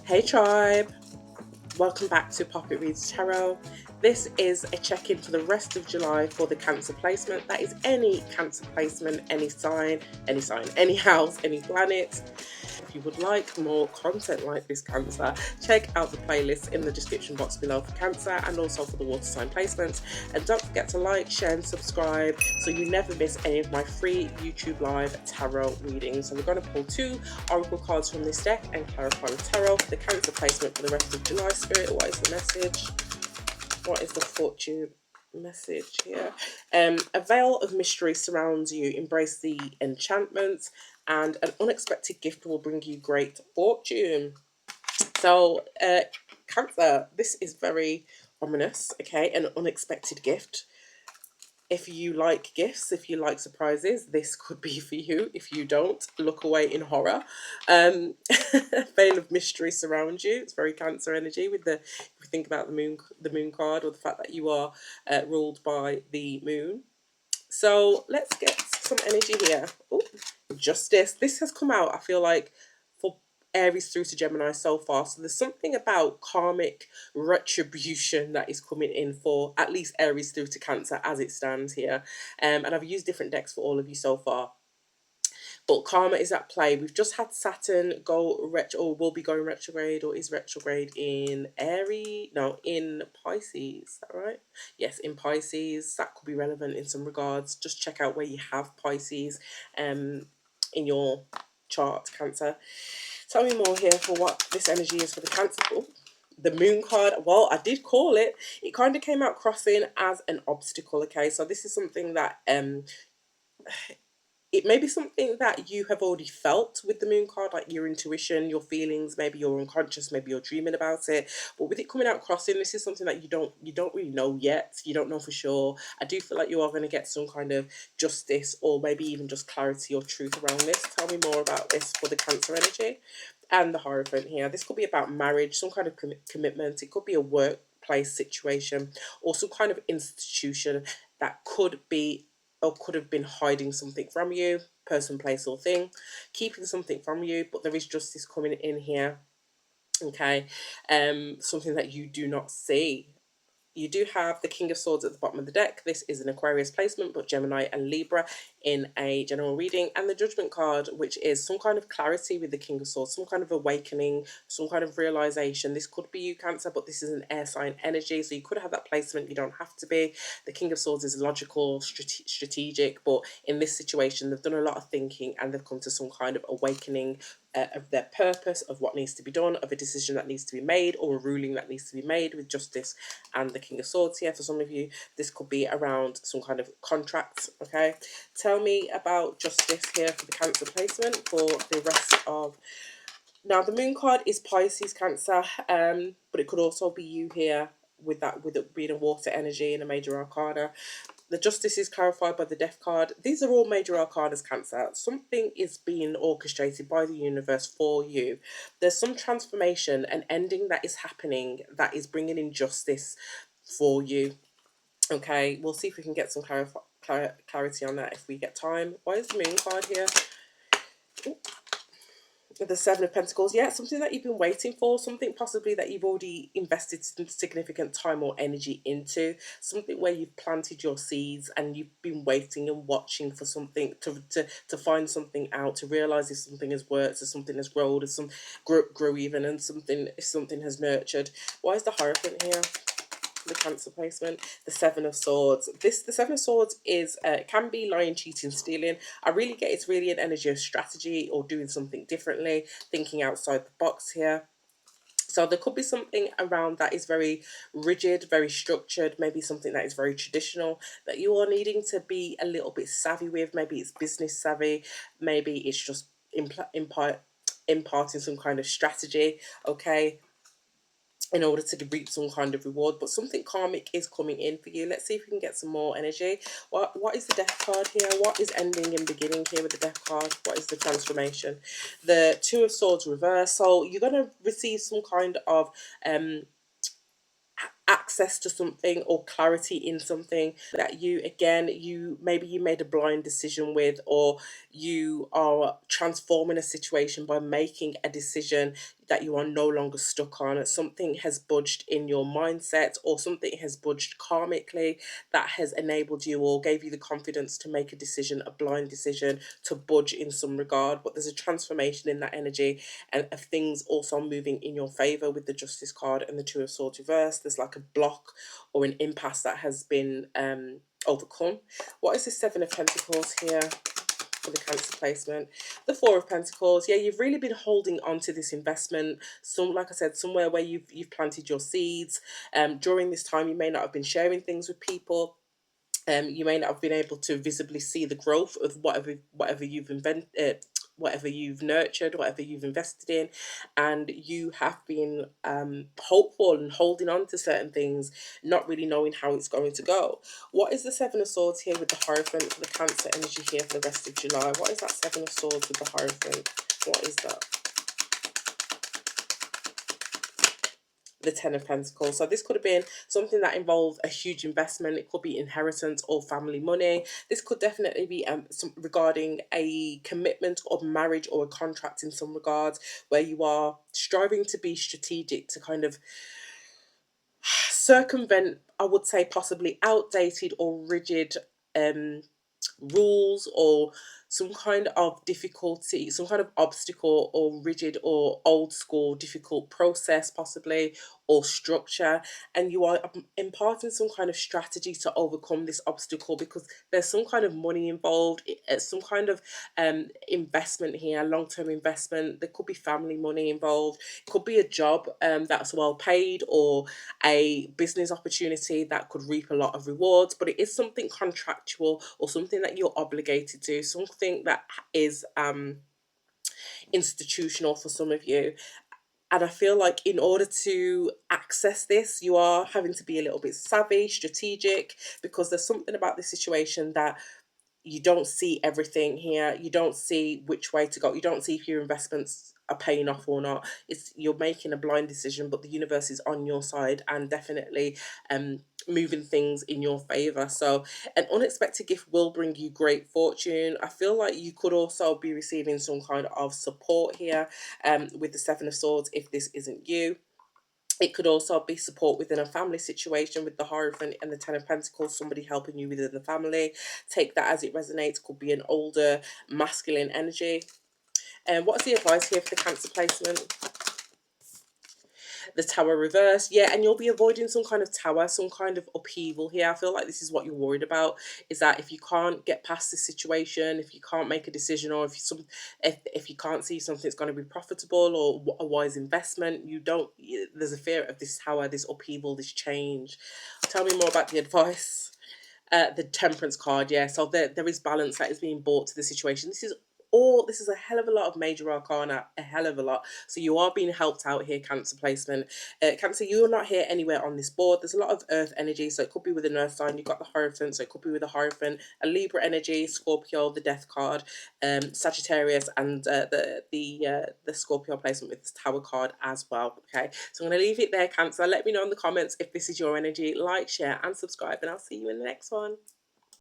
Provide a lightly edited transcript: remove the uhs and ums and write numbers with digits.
Hey tribe, welcome back to Poppy Reads Tarot. This is a check-in for the rest of July for the Cancer placement. That is any Cancer placement, any sign, any house, any planet. If you would like more content like this, Cancer, check out the playlist in the description box below for Cancer and also for the water sign placements. And don't forget to like, share and subscribe so you never miss any of my free YouTube live tarot readings. So we're going to pull 2 oracle cards from this deck and clarify the tarot for the Cancer placement for the rest of July. Spirit, what is the message? What is the fortune message here? A veil of mystery surrounds you. Embrace the enchantments, and an unexpected gift will bring you great fortune. So, Cancer, this is very ominous, okay? An unexpected gift. If you like gifts, if you like surprises, this could be for you. If you don't, look away in horror. Veil of mystery surrounds you. It's very Cancer energy with the, if we think about the moon card, or the fact that you are ruled by the moon. So let's get some energy here. Ooh, Justice. This has come out, I feel like, for Aries through to Gemini so far. So there's something about karmic retribution that is coming in for at least Aries through to Cancer as it stands here. And I've used different decks for all of you so far. But karma is at play. We've just had Saturn go retro, or will be going retrograde, or is retrograde in Aries. No, in Pisces. Is that right? Yes, in Pisces. That could be relevant in some regards. Just check out where you have Pisces in your chart, Cancer. Tell me more here for what this energy is for the Cancer. Oh, the moon card, well, I did call it. It kind of came out crossing as an obstacle, okay? So this is something that it may be something that you have already felt with the moon card, like your intuition, your feelings, maybe you're unconscious, maybe you're dreaming about it. But with it coming out crossing, this is something that you don't really know yet. You don't know for sure. I do feel like you are going to get some kind of justice, or maybe even just clarity or truth around this. Tell me more about this for the Cancer energy. And the Hierophant here. This could be about marriage, some kind of commitment. It could be a workplace situation, or some kind of institution that could be, or could have been, hiding something from you, person, place or thing, keeping something from you, but there is justice coming in here, okay? Something that you do not see. You do have the King of Swords at the bottom of the deck. This is an Aquarius placement, but Gemini and Libra in a general reading. And the Judgment card, which is some kind of clarity with the King of Swords, some kind of awakening, some kind of realization. This could be you, Cancer, but this is an air sign energy, so you could have that placement. You don't have to be. The King of Swords is logical, strategic, but in this situation, they've done a lot of thinking and they've come to some kind of awakening of their purpose, of what needs to be done, of a decision that needs to be made, or a ruling that needs to be made with justice and the King of Swords here. For some of you, this could be around some kind of contract, okay? Tell me about justice here for the Cancer placement for the rest of... Now, the moon card is Pisces, Cancer, but it could also be you here with that, with it being a water energy and a major arcana. The justice is clarified by the death card. These are all major arcanas, Cancer. Something is being orchestrated by the universe for you. There's some transformation, an ending that is happening that is bringing in justice for you. Okay, we'll see if we can get some clarity on that if we get time. Why is the moon card here? Ooh. The Seven of Pentacles, yeah, something that you've been waiting for, something possibly that you've already invested significant time or energy into, something where you've planted your seeds and you've been waiting and watching for something to find something out, to realize if something has worked, if something has grown, if some grow even, and if something has nurtured. Why is the Hierophant here? The Cancer placement, the Seven of Swords. The Seven of Swords is can be lying, cheating, stealing. I really get it's really an energy of strategy or doing something differently, thinking outside the box here. So there could be something around that is very rigid, very structured, maybe something that is very traditional that you are needing to be a little bit savvy with. Maybe it's business savvy, maybe it's just imparting some kind of strategy, okay, in order to reap some kind of reward. But something karmic is coming in for you. Let's see if we can get some more energy. What is the death card here? What is ending and beginning here with the death card? What is the transformation? The Two of Swords reverse. So you're going to receive some kind of access to something or clarity in something that you, again, maybe you made a blind decision with, or you are transforming a situation by making a decision that you are no longer stuck on. Something has budged in your mindset, or something has budged karmically, that has enabled you or gave you the confidence to make a decision, a blind decision, to budge in some regard. But there's a transformation in that energy, and of things also moving in your favor with the Justice card and the Two of Swords reversed. There's like a block or an impasse that has been overcome. What is the Seven of Pentacles here for the Cancer placement? The Four of Pentacles. Yeah, you've really been holding on to this investment. Some, like I said, somewhere where you've planted your seeds. During this time, you may not have been sharing things with people. You may not have been able to visibly see the growth of whatever you've invented, whatever you've nurtured, whatever you've invested in, and you have been hopeful and holding on to certain things, not really knowing how it's going to go. What is the Seven of Swords here with the Hierophant for the Cancer energy here for the rest of July? What is that Seven of Swords with the Hierophant? What is that? The Ten of Pentacles. So this could have been something that involved a huge investment. It could be inheritance or family money. This could definitely be regarding a commitment or marriage or a contract in some regards, where you are striving to be strategic to kind of circumvent, I would say, possibly outdated or rigid rules, or some kind of difficulty, some kind of obstacle, or rigid or old school difficult process possibly, or structure, and you are imparting some kind of strategy to overcome this obstacle, because there's some kind of money involved, some kind of investment here, long-term investment. There could be family money involved. It could be a job that's well paid, or a business opportunity that could reap a lot of rewards, but it is something contractual or something that you're obligated to, something that is institutional for some of you. And I feel like in order to access this, you are having to be a little bit savvy, strategic, because there's something about this situation that you don't see everything here. You don't see which way to go. You don't see if your investments are paying off or not. You're making a blind decision, but the universe is on your side and definitely moving things in your favor. So an unexpected gift will bring you great fortune. I feel like you could also be receiving some kind of support here with the Seven of Swords if this isn't you. It could also be support within a family situation with the Hierophant and the Ten of Pentacles, somebody helping you within the family. Take that as it resonates. Could be an older masculine energy. And what's the advice here for the Cancer placement? The Tower reverse. Yeah, and you'll be avoiding some kind of tower, some kind of upheaval here. I feel like this is what you're worried about, is that if you can't get past this situation, if you can't make a decision, or if you can't see something's going to be profitable or a wise investment, there's a fear of this tower, this upheaval, this change. Tell me more about the advice. The Temperance card, yeah. So there is balance that is being brought to the situation. This is a hell of a lot of major arcana, a hell of a lot. So you are being helped out here, Cancer placement. Cancer, you're not here anywhere on this board. There's a lot of earth energy, so it could be with an earth sign. You've got the Hierophant, so it could be with a Hierophant, a Libra energy, Scorpio, the Death card, Sagittarius, and the Scorpio placement with the Tower card as well. Okay, so I'm going to leave it there, Cancer. Let me know in the comments if this is your energy. Like, share, and subscribe, and I'll see you in the next one.